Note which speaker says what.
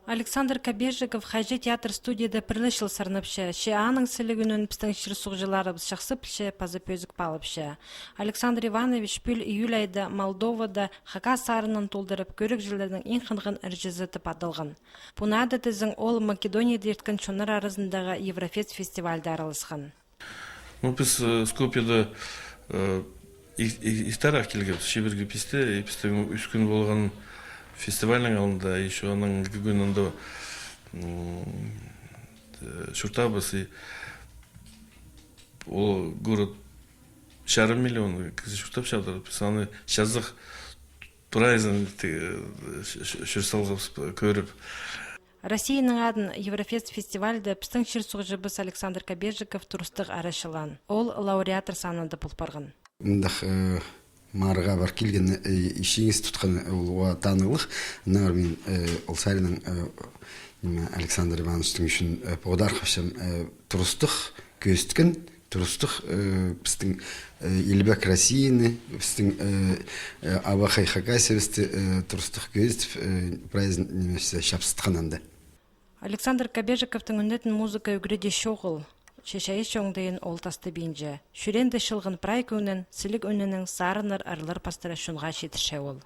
Speaker 1: Александр Кабежиков хайжы театр студияда пірлішіл сарнапшы. Ше аның сілігінін пістің шырсуғжыларыбыз шақсыпшы, пазыпөзік палыпшы. Александр Иванович пүл июль айда Молдовада хака сарынын толдырып көрік жылдардың ең қынғын іржізі тіп адылғын. Бұнады тізің ол Македония дерткін чоныр арызындағы Еврофест фестивальда аралысқан.
Speaker 2: Біз Скопьеда ифтар келгіп, шеберге пісті, пістің үш күн болған фестивальның алдында, еще оның күнінде шуртабыз, ол город шарым миллион кізі шуртап шабдыр. Саны шазық прайзын шүрсалғып көріп.
Speaker 1: Россияның адын Еврофест фестивальда пістің шырсуғжыбыз Александр Кабежиков тұрыстық арашылан. Ол лауреатор санынды пұлпарғын.
Speaker 3: Марға бар келген ішіңіз тұтқан олуға танылық. Нағыр мен Олсарының Александр Ивановичтің үшін пағдар қашым тұрыстық көстікін, тұрыстық біздің Елбек Россияны, біздің Абақай Хакасевісті тұрыстық көстіп прайзын немесе шапсытқананды.
Speaker 1: Александр Кабежиковтың үндетін музыка үгіреді шоғыл. Шешайы шоңдайын ол тасты бейінже. Шүренді шылғын прай көнін, сілік өнінің сарыныр арлар пастыра шунға шетірше ол.